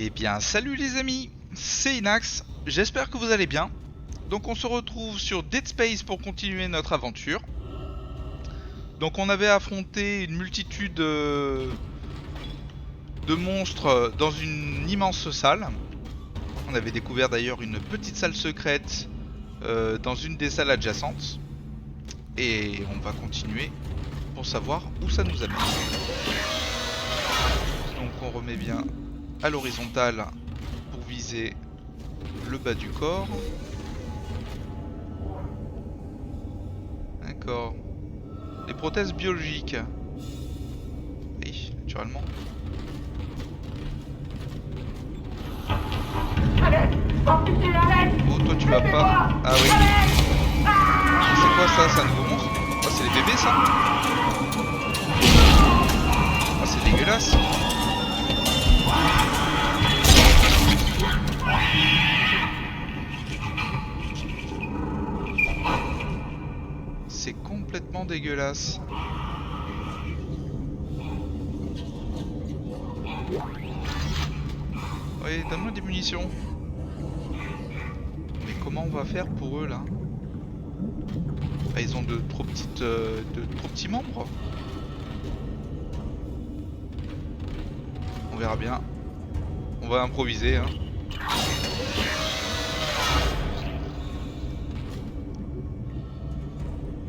Eh bien salut les amis, c'est Inax, j'espère que vous allez bien. Donc on se retrouve sur Dead Space pour continuer notre aventure. Donc on avait affronté une multitude de monstres dans une immense salle. On avait découvert d'ailleurs une petite salle secrète dans une des salles adjacentes. Et on va continuer pour savoir où ça nous amène. Donc on remet bien à l'horizontale pour viser le bas du corps. D'accord. Les prothèses biologiques. Oui, naturellement. Oh, toi tu vas pas. Ah oui. C'est quoi ça? C'est un nouveau monstre? Oh, c'est les bébés ça? Oh, c'est dégueulasse. C'est complètement dégueulasse. Oui, donne-moi des munitions. Mais comment on va faire pour eux là? Ah, ils ont de trop petits membres. On verra bien. On va improviser hein.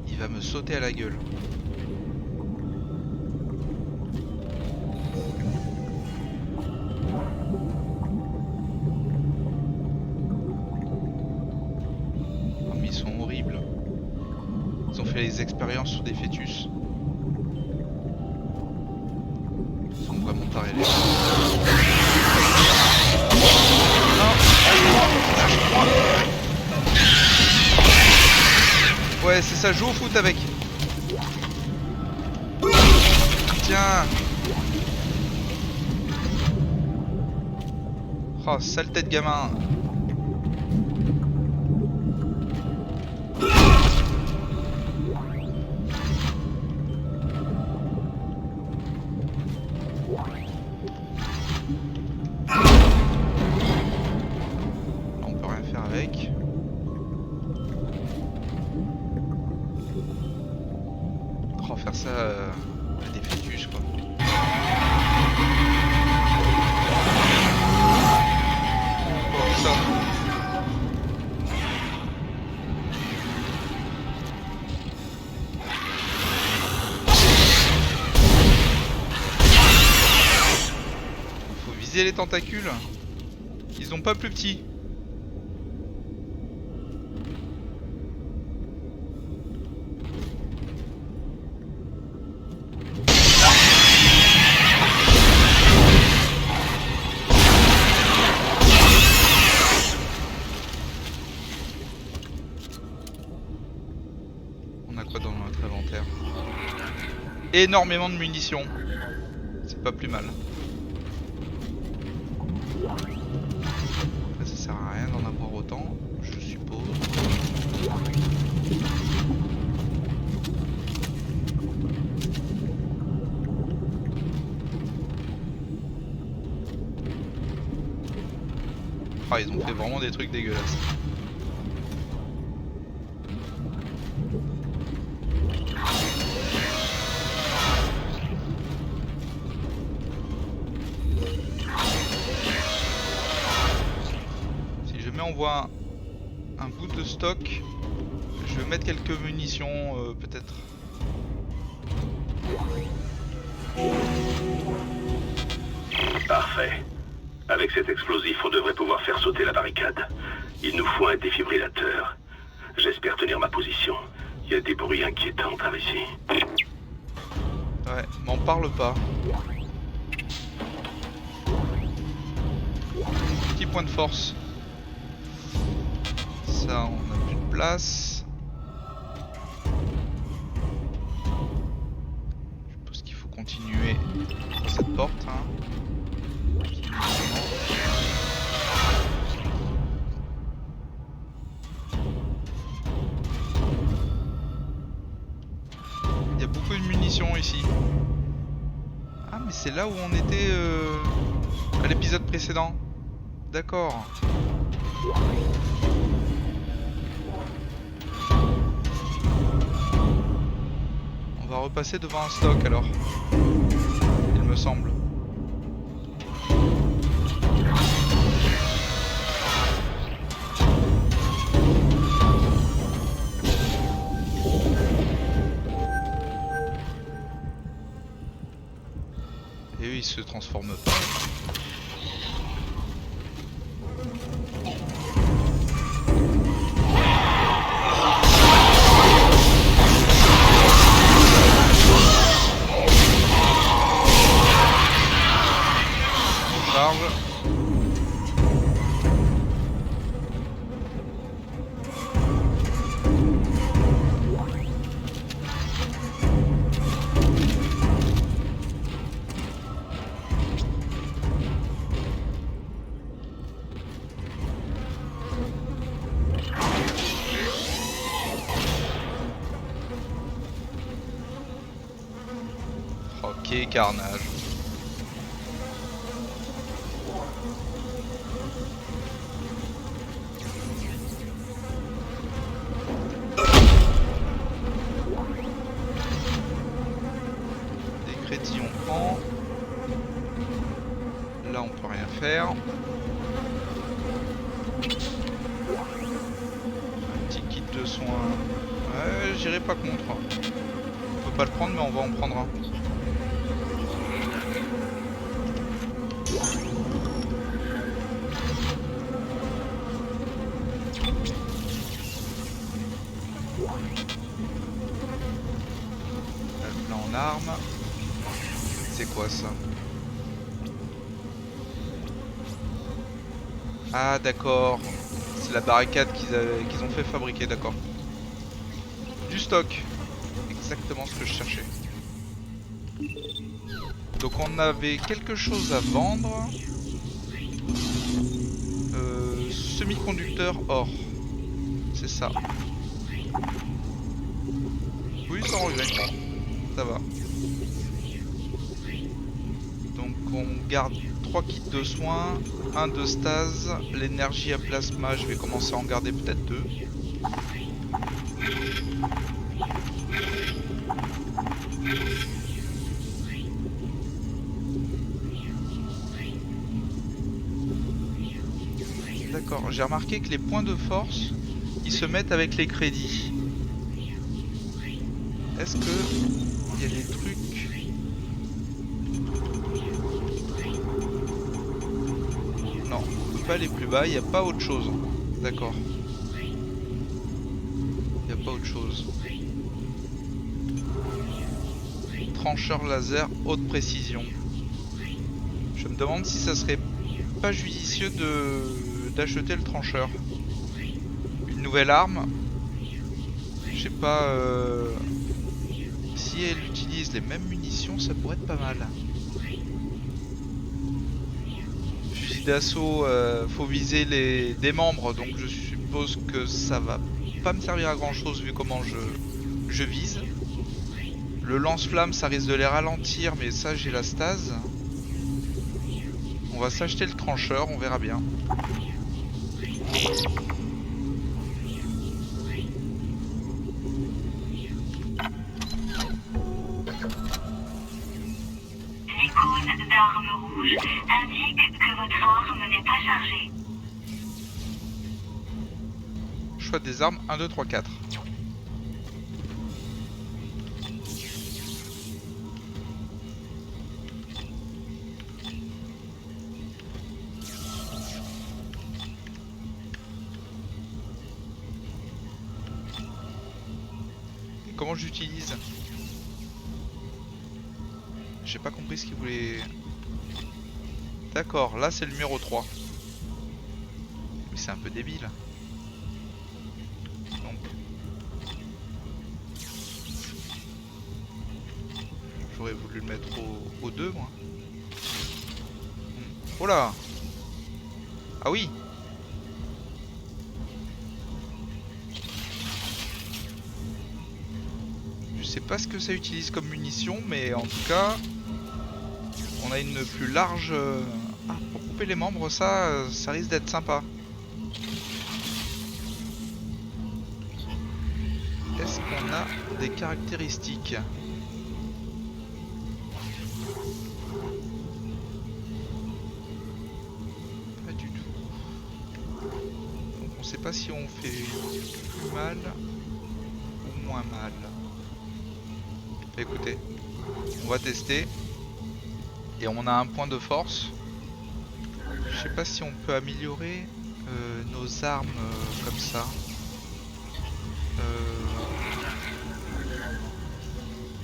Il va me sauter à la gueule. Oh, mais ils sont horribles. Ils ont fait les expériences sur des fœtus. Ils sont vraiment tarés les gens. Ouais, c'est ça, joue au foot avec. Tiens. Oh, sale tête gamin. On peut rien faire avec. Oh, faire ça à des fœtus quoi. Oh, ça. Faut viser les tentacules. Ils ont pas plus petits. On a quoi dans notre inventaire? Énormément de munitions. C'est pas plus mal. Après, ça sert à rien d'en avoir autant, je suppose. Ah, ils ont fait vraiment des trucs dégueulasses. Si jamais on voit un bout de stock, je vais mettre quelques munitions peut-être. Parfait. Avec cet explosif, on devrait pouvoir faire sauter la barricade. Il nous faut un défibrillateur. J'espère tenir ma position. Il y a des bruits inquiétants par ici. Ouais, m'en parle pas. Petit point de force. Ça, on a plus de place. Je suppose qu'il faut continuer dans cette porte. Hein. Il y a beaucoup de munitions ici. Ah mais c'est là où on était à l'épisode précédent. d'accord. On va repasser devant un stock alors. Il me semble. Et eux ils se transforment pas. Charge. Ok, carnage. Des crédits on prend. Là on peut rien faire. Un petit kit de soins. Ouais, j'irai pas contre. On peut pas le prendre mais on va en prendre un. Là en arme. C'est quoi ça? Ah d'accord. C'est la barricade qu'ils ont fait fabriquer, d'accord. Du stock. Exactement ce que je cherchais. Donc on avait quelque chose à vendre. Semi-conducteur or. C'est ça. Oui, sans regret. Ça va. Donc on garde 3 kits de soins, 1 de stase, l'énergie à plasma, je vais commencer à en garder peut-être 2. D'accord, j'ai remarqué que les points de force, ils se mettent avec les crédits. Est-ce que il y a des trucs... Non, on peut pas aller plus bas, il n'y a pas autre chose. D'accord. Il n'y a pas autre chose. Trancheur laser haute précision. Je me demande si ça serait pas judicieux d'acheter le trancheur. Une nouvelle arme. Je sais pas... Si elle utilise les mêmes munitions, ça pourrait être pas mal. Fusil d'assaut, faut viser des membres, donc je suppose que ça va pas me servir à grand chose vu comment je vise. Le lance-flamme, ça risque de les ralentir, mais ça j'ai la stase. On va s'acheter le trancheur, on verra bien. L'icône d'arme rouge indique que votre arme n'est pas chargée. Choix des armes 1, 2, 3, 4. Et comment j'utilise? J'ai pas compris ce qu'il voulait... D'accord, là c'est le numéro 3. Mais c'est un peu débile. Donc... J'aurais voulu le mettre au 2 moi. Oh là! Ah oui! Je sais pas ce que ça utilise comme munition, mais en tout cas... On a une plus large... Ah, couper les membres, ça risque d'être sympa. Est-ce qu'on a des caractéristiques? Pas du tout. Donc on sait pas si on fait plus mal ou moins mal. Écoutez, on va tester. Et on a un point de force. Je sais pas si on peut améliorer nos armes comme ça.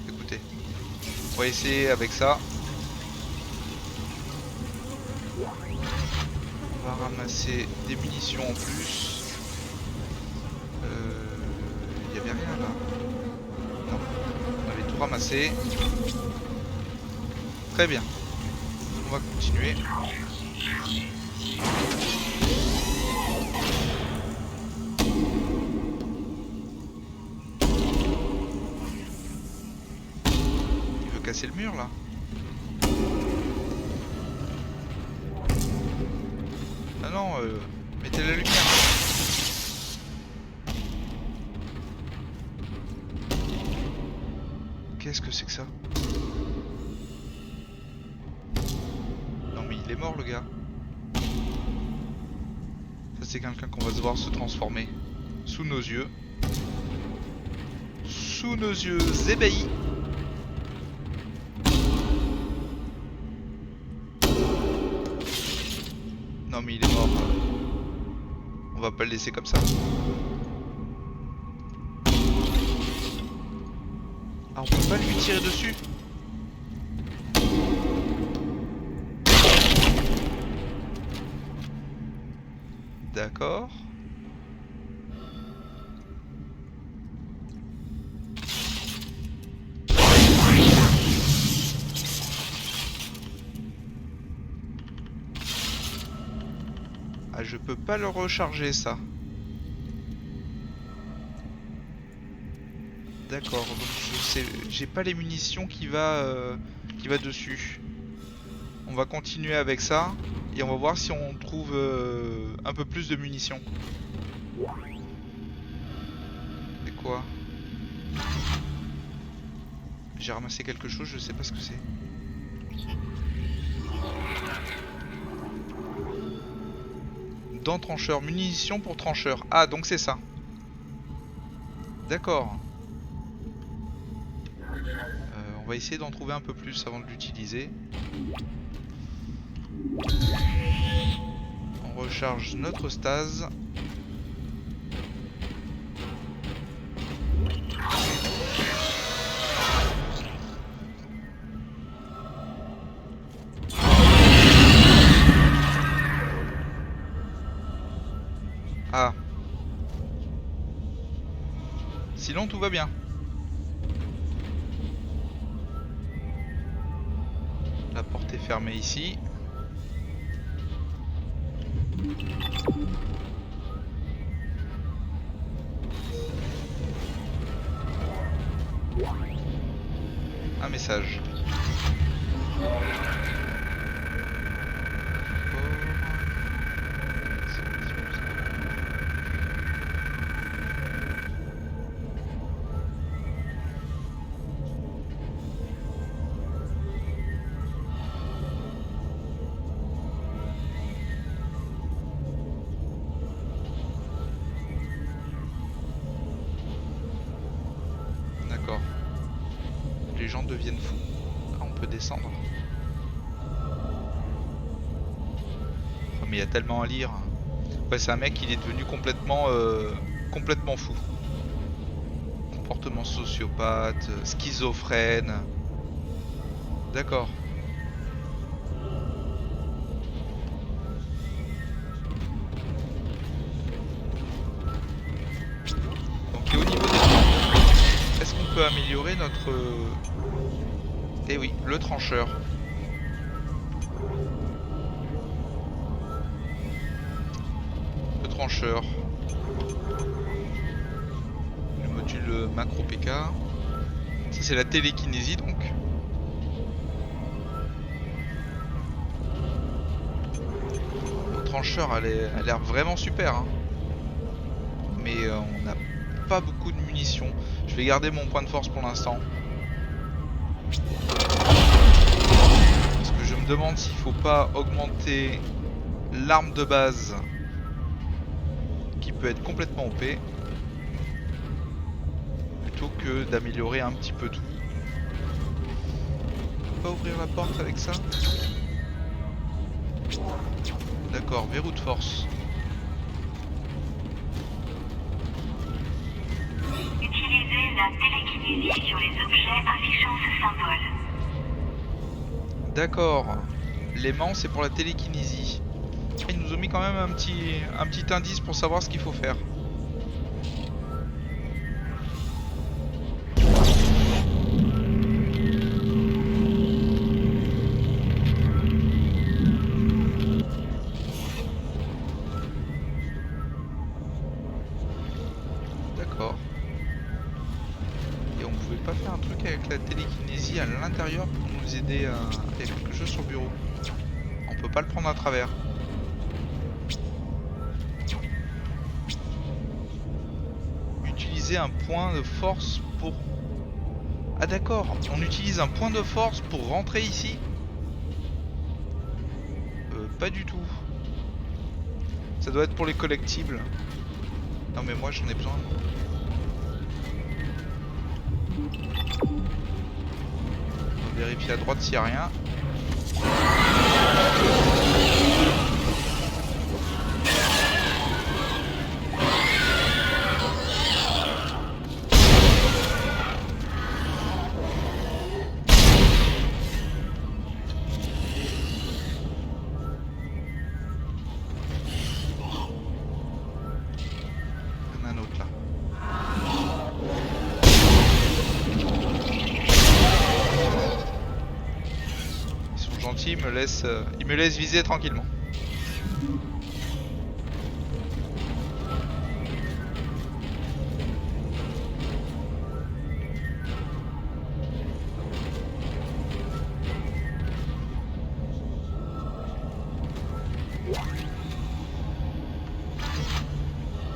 Écoutez, on va essayer avec ça. On va ramasser des munitions en plus. Il y avait rien là. Non, on avait tout ramassé. Très bien. On va continuer. Il veut casser le mur là. Ah non, mettez la lumière. Qu'est-ce que c'est que ça? Il est mort le gars. Ça c'est quelqu'un qu'on va devoir se transformer sous nos yeux. Sous nos yeux ébahis. Non mais il est mort. On va pas le laisser comme ça. Ah on peut pas lui tirer dessus. D'accord. Ah, je peux pas le recharger ça. D'accord, donc je sais, j'ai pas les munitions qui va dessus. On va continuer avec ça et on va voir si on trouve un peu plus de munitions. C'est quoi? J'ai ramassé quelque chose, je sais pas ce que c'est. Dans trancheur, munitions pour trancheur. Ah donc c'est ça. D'accord. On va essayer d'en trouver un peu plus avant de l'utiliser. On recharge notre stase. Ah. Sinon tout va bien. La porte est fermée ici. Un message. D'accord. Les gens deviennent fous. Ah, on peut descendre. Oh, mais il y a tellement à lire. Ouais, c'est un mec, il est devenu complètement fou. Comportement sociopathe, schizophrène. D'accord. Donc, et au niveau des armes, est-ce qu'on peut améliorer notre... Eh oui, le trancheur. Le trancheur. Le module macro PK. Ça c'est la télékinésie donc. trancheur a l'air vraiment super, hein. Mais on n'a pas beaucoup de munitions. Je vais garder mon point de force pour l'instant. Parce que je me demande s'il faut pas augmenter l'arme de base qui peut être complètement OP plutôt que d'améliorer un petit peu tout. On peut pas ouvrir la porte avec ça? D'accord, verrou de force. Utilisez la télékinésie sur les objets affichant ce symbole. D'accord. L'aimant c'est pour la télékinésie. Ils nous ont mis quand même un petit indice pour savoir ce qu'il faut faire. D'accord. Et on pouvait pas faire un truc avec la télékinésie à l'intérieur pour nous aider à... Il y a quelque chose sur le bureau. On peut pas le prendre à travers. Utiliser un point de force pour... Ah d'accord, on utilise un point de force pour rentrer ici? Pas du tout. Ça doit être pour les collectibles. Non mais moi j'en ai besoin. On va vérifier à droite s'il n'y a rien. Il y en a un autre là. Ils sont gentils, ils me laissent viser tranquillement.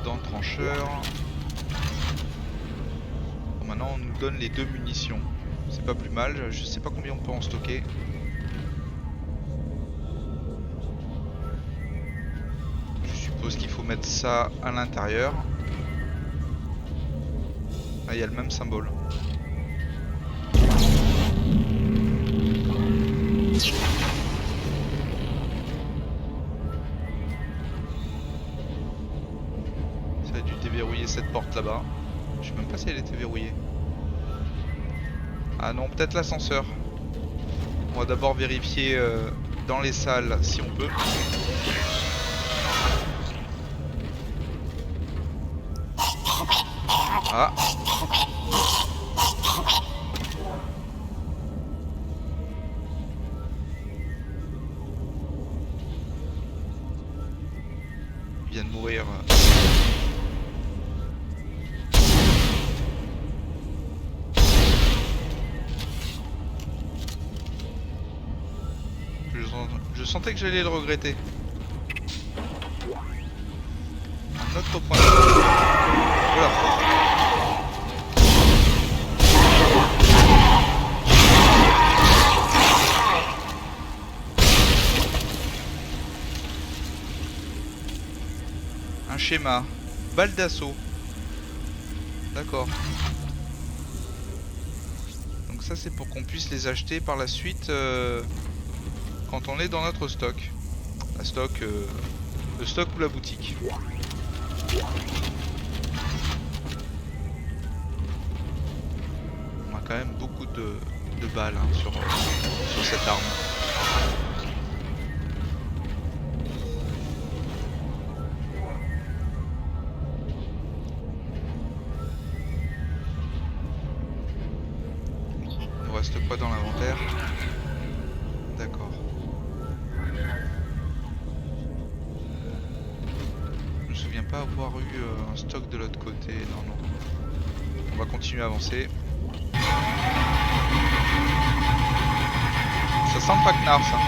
Dans le trancheur. Bon, maintenant on nous donne les 2 munitions. C'est pas plus mal, je sais pas combien on peut en stocker. Je suppose qu'il faut mettre ça à l'intérieur. Ah, il y a le même symbole. Ça a dû déverrouiller cette porte là-bas. Je sais même pas si elle était verrouillée. Ah non, peut-être l'ascenseur. On va d'abord vérifier dans les salles si on peut. Ah. Il vient de mourir. Je sentais que j'allais le regretter. Un autre point. Voilà. Un schéma. Balle d'assaut. D'accord. Donc ça c'est pour qu'on puisse les acheter par la suite quand on est dans notre stock. Le stock ou la boutique. On a quand même beaucoup de balles hein, sur cette arme. Il nous reste quoi dans l'inventaire? D'accord. Je me souviens pas avoir eu un stock de l'autre côté. Non, non. On va continuer à avancer. Ça sent le traquenard, ça.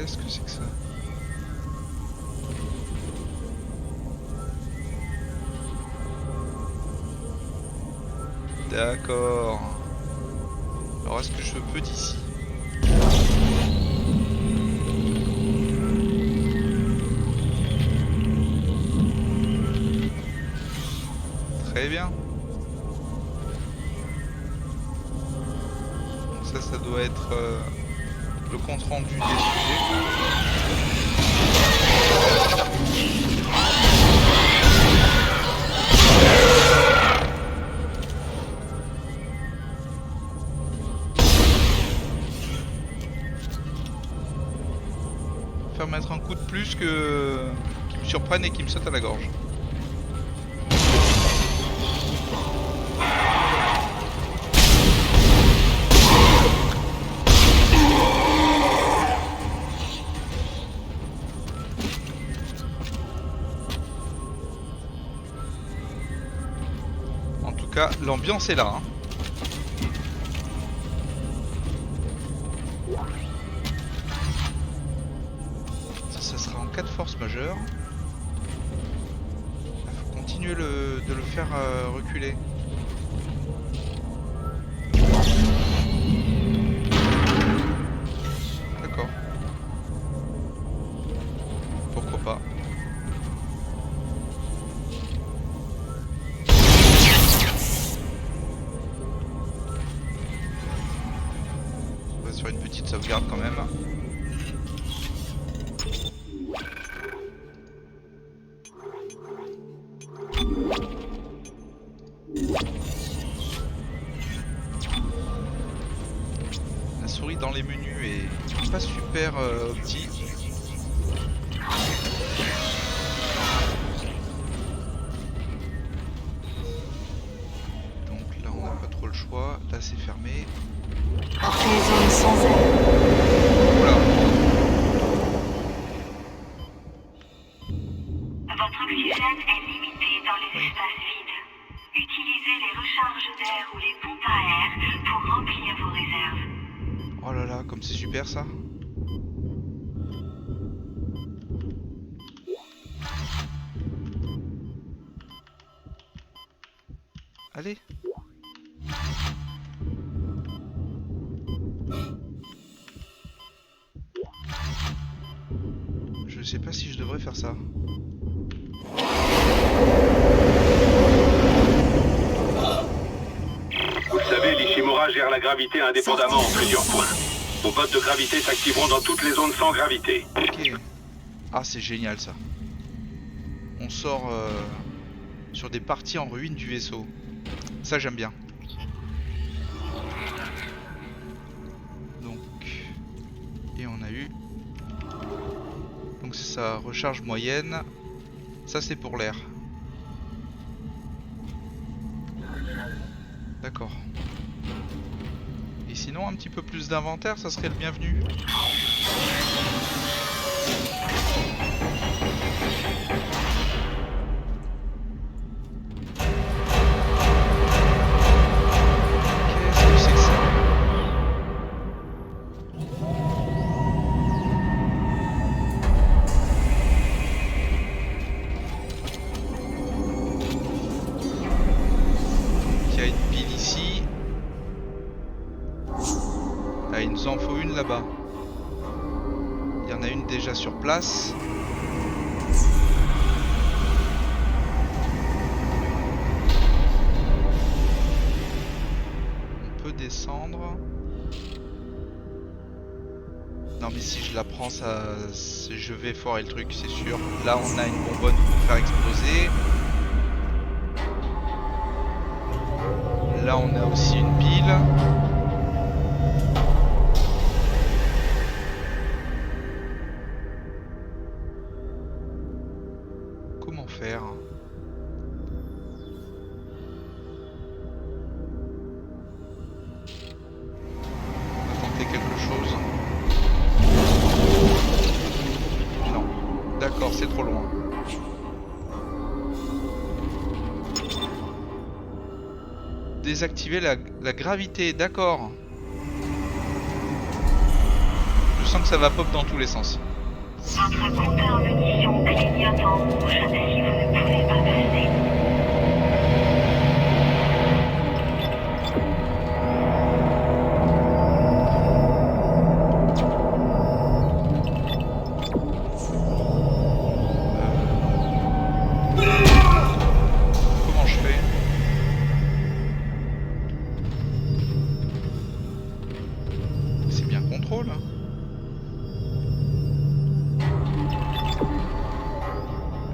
Qu'est-ce que c'est que ça? D'accord. Alors est-ce que je peux d'ici? Très bien. Donc ça doit être le compte rendu des sujets. Faire mettre un coup de plus que qui me surprenne et qui me saute à la gorge. En tout cas, l'ambiance est là, hein. Ça sera en cas de force majeure. Il faut continuer de le faire reculer. D'accord. Pourquoi pas. On va sur une petite sauvegarde quand même. La souris dans les menus est pas super opti. Donc là on n'a pas trop le choix. Là c'est fermé. Portez zone sans air. Oula. Votre oxygène est limité dans les espaces vides. Utilisez les recharges d'air ou les pompes à air pour remplir vos réserves. Oh là là, comme c'est super ça. Allez. Je sais pas si je devrais faire ça. Vous le savez, l'Ishimura gère la gravité indépendamment en plusieurs points. Vos bottes de gravité s'activeront dans toutes les zones sans gravité. Ok. Ah, c'est génial ça. On sort sur des parties en ruine du vaisseau. Ça, j'aime bien. Donc, et on a eu. Donc c'est sa recharge moyenne. Ça, c'est pour l'air. D'accord. Et sinon, un petit peu plus d'inventaire, ça serait le bienvenu. Qu'est-ce que c'est que ça? Il y a une pile ici. Ah, il nous en faut une là-bas. Il y en a une déjà sur place. On peut descendre. Non mais si je la prends, ça, je vais foirer le truc, c'est sûr. Là on a une bonbonne pour faire exploser. Là on a aussi une pile. Comment faire? On va tenter quelque chose. Non. D'accord, c'est trop loin. Désactiver la gravité, d'accord. Je sens que ça va pop dans tous les sens. Votre compteur munitions clignote en rouge si vous ne pouvez pas passer. Comment je fais? C'est bien contrôle.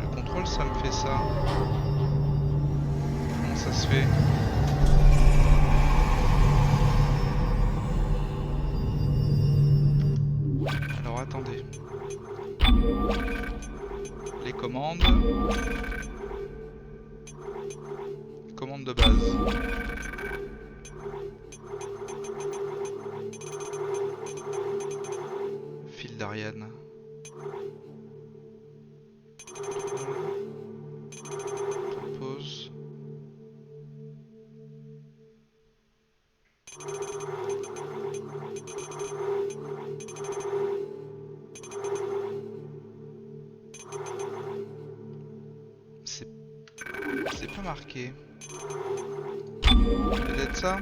Le contrôle, ça me fait ça. Comment ça se fait? Alors attendez. Les commandes. Commande de base. Fil d'Ariane. Pause. C'est pas marqué. Peut-être ça?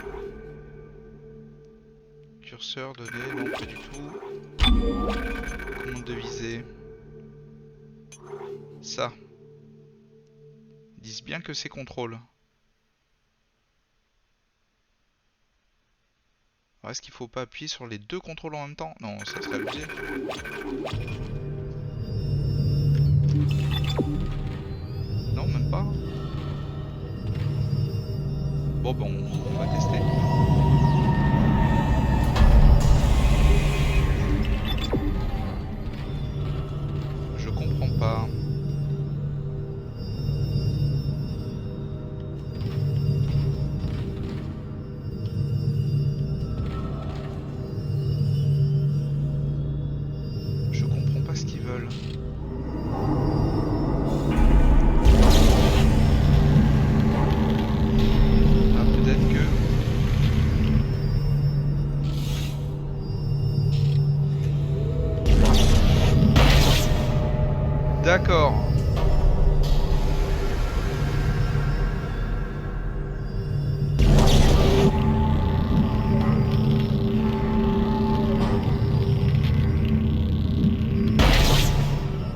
Curseur donné, non pas du tout. Commande de visée. Ça. Ils disent bien que c'est contrôle. Alors est-ce qu'il faut pas appuyer sur les deux contrôles en même temps? Non, ça serait abusé. Non, même pas. Bon, on va tester. Je comprends pas. Je comprends pas ce qu'ils veulent. Ah, peut-être que... D'accord.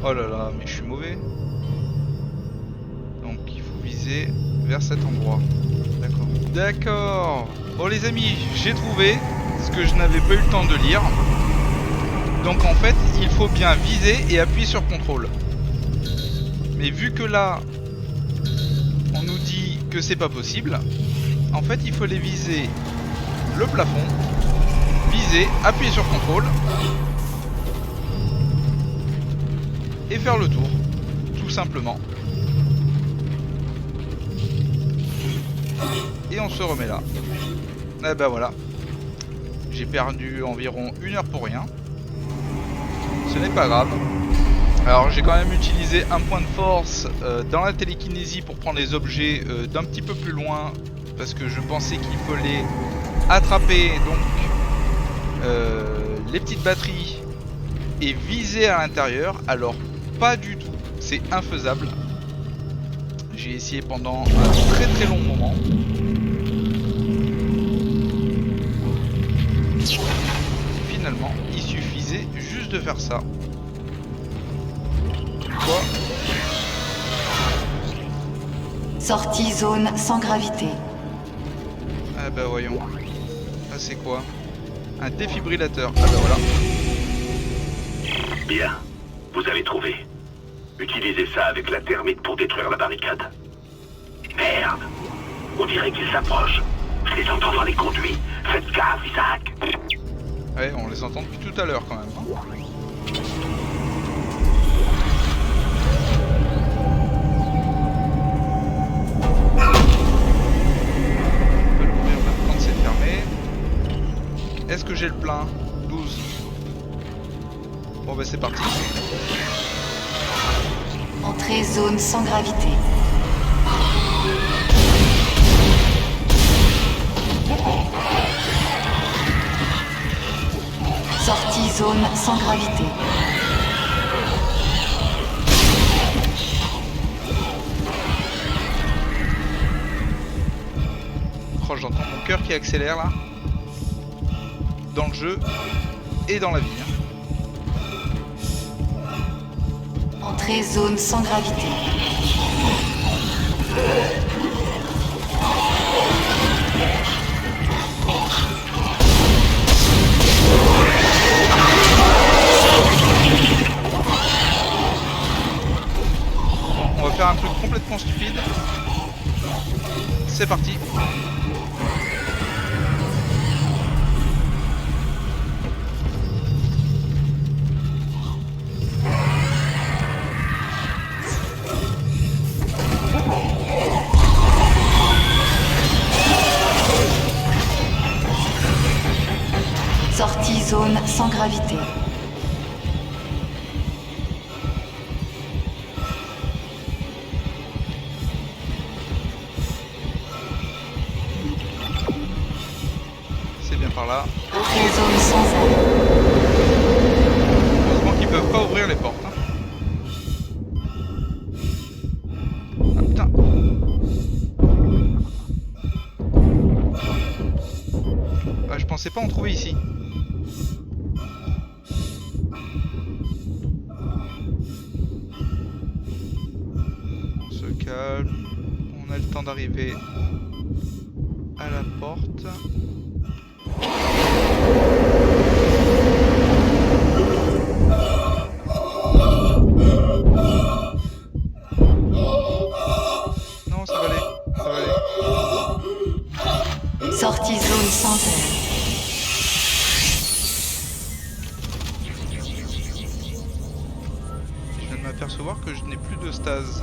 Oh là là, mais je suis mauvais. Donc il faut viser vers cet endroit. D'accord. D'accord. Bon les amis, j'ai trouvé ce que je n'avais pas eu le temps de lire. Donc en fait, il faut bien viser et appuyer sur contrôle. Mais vu que là, on nous dit que c'est pas possible, en fait il faut les viser le plafond, viser, appuyer sur contrôle et faire le tour, tout simplement. Et on se remet là. Et ben voilà. J'ai perdu environ 1 heure pour rien. Ce n'est pas grave. Alors j'ai quand même utilisé un point de force dans la télékinésie pour prendre les objets d'un petit peu plus loin. Parce que je pensais qu'il fallait attraper donc les petites batteries et viser à l'intérieur. Alors pas du tout, c'est infaisable. J'ai essayé pendant un très très long moment. Finalement, il suffisait juste de faire ça. Quoi? Sortie zone sans gravité. Ah bah voyons. Ah c'est quoi? Un défibrillateur. Ah bah voilà. Bien, vous avez trouvé. Utilisez ça avec la thermite pour détruire la barricade. Merde! On dirait qu'ils s'approchent. Je les entends dans les conduits. Faites gaffe, Isaac. Ouais, on les entend depuis tout à l'heure quand même. Hein. On peut l'ouvrir même quand c'est fermé. Est-ce que j'ai le plein? 12. Bon bah c'est parti. Entrée zone sans gravité. Sortie zone sans gravité. Oh, j'entends mon cœur qui accélère là. Dans le jeu et dans la vie. Entrée zone sans gravité. On va faire un truc complètement stupide. C'est parti. Sortie zone sans gravité. C'est bien par là. Entrée zone sans arrêt. Heureusement qu'ils peuvent pas ouvrir les portes. Hein. Ah putain. Ah, je pensais pas en trouver ici. On se calme. On a le temps d'arriver à la porte. Non, ça va aller. Ça va aller. Sortie zone sans air. Je viens de m'apercevoir que je n'ai plus de stase.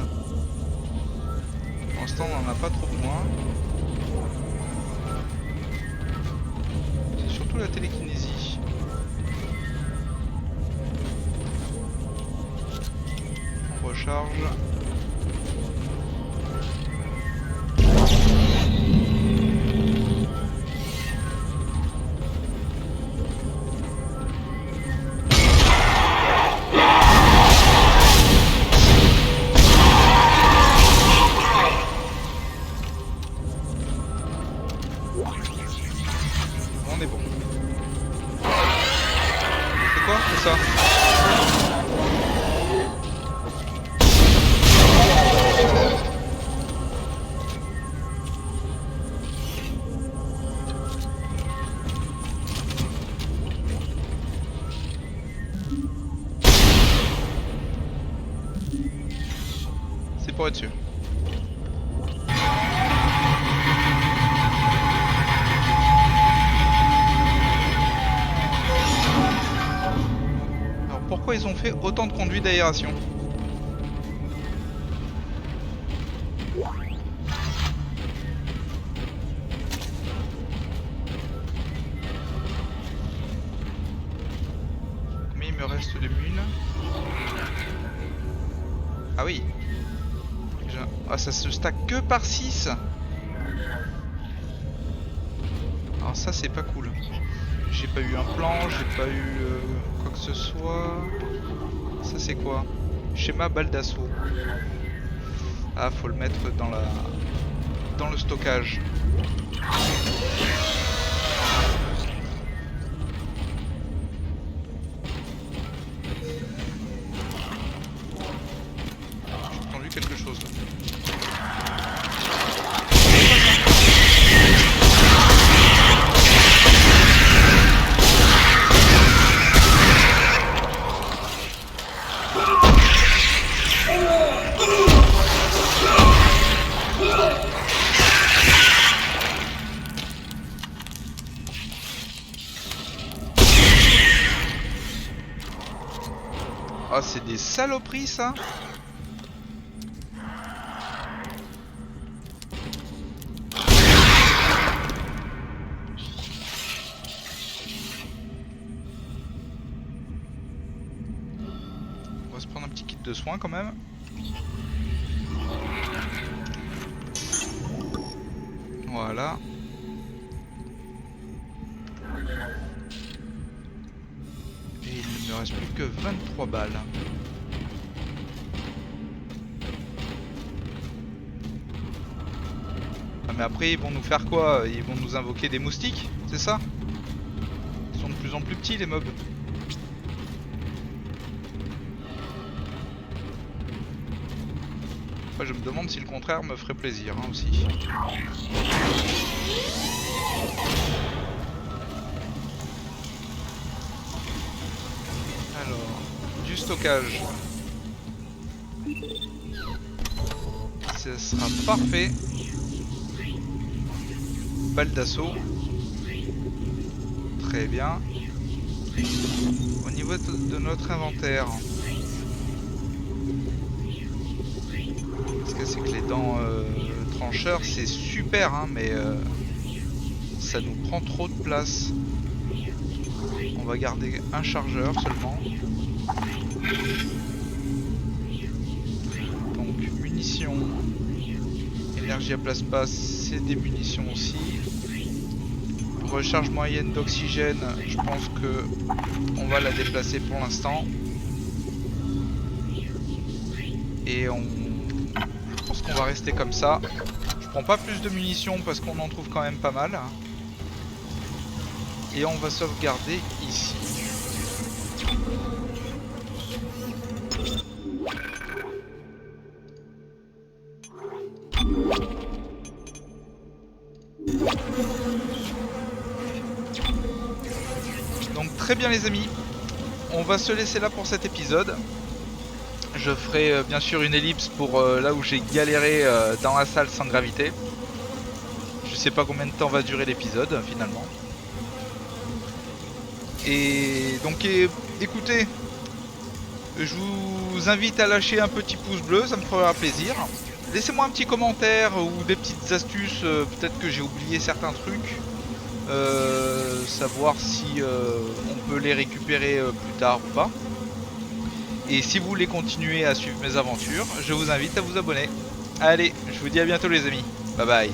Pour l'instant, on n'en a pas trop besoin. C'est surtout la télékinésie. On recharge. On est bon. C'est quoi? C'est ça? C'est pour être sûr. Alors pourquoi ils ont fait autant de conduits d'aération? Combien il me reste de mules? Ah oui. Ah, ça se stack que par 6. Alors ça c'est pas cool. J'ai pas eu un plan, j'ai pas eu quoi que ce soit. Ça c'est quoi? Schéma balle d'assaut. Ah, faut le mettre dans le stockage. J'ai entendu quelque chose là. Ah, c'est des saloperies ça. On va se prendre un petit kit de soins quand même. Voilà. Et il que 23 balles. Ah mais après ils vont nous faire quoi? Ils vont nous invoquer des moustiques, c'est ça? Ils sont de plus en plus petits les mobs. Après je me demande si le contraire me ferait plaisir hein, aussi. Alors, du stockage. Ce sera parfait. Balle d'assaut. Très bien. Au niveau de notre inventaire. Ce que c'est que les dents trancheurs c'est super hein, mais ça nous prend trop de place. On va garder un chargeur seulement. Donc munitions. Énergie à plasma, c'est des munitions aussi. Recharge moyenne d'oxygène, je pense que on va la déplacer pour l'instant. Et je pense qu'on va rester comme ça. Je prends pas plus de munitions parce qu'on en trouve quand même pas mal. Et on va sauvegarder ici. Donc très bien les amis, on va se laisser là pour cet épisode. Je ferai bien sûr une ellipse pour là où j'ai galéré dans la salle sans gravité. Je sais pas combien de temps va durer l'épisode finalement. Et donc écoutez, je vous invite à lâcher un petit pouce bleu, ça me fera plaisir. Laissez-moi un petit commentaire ou des petites astuces, peut-être que j'ai oublié certains trucs. Savoir si on peut les récupérer plus tard ou pas. Et si vous voulez continuer à suivre mes aventures, je vous invite à vous abonner. Allez, je vous dis à bientôt les amis. Bye bye.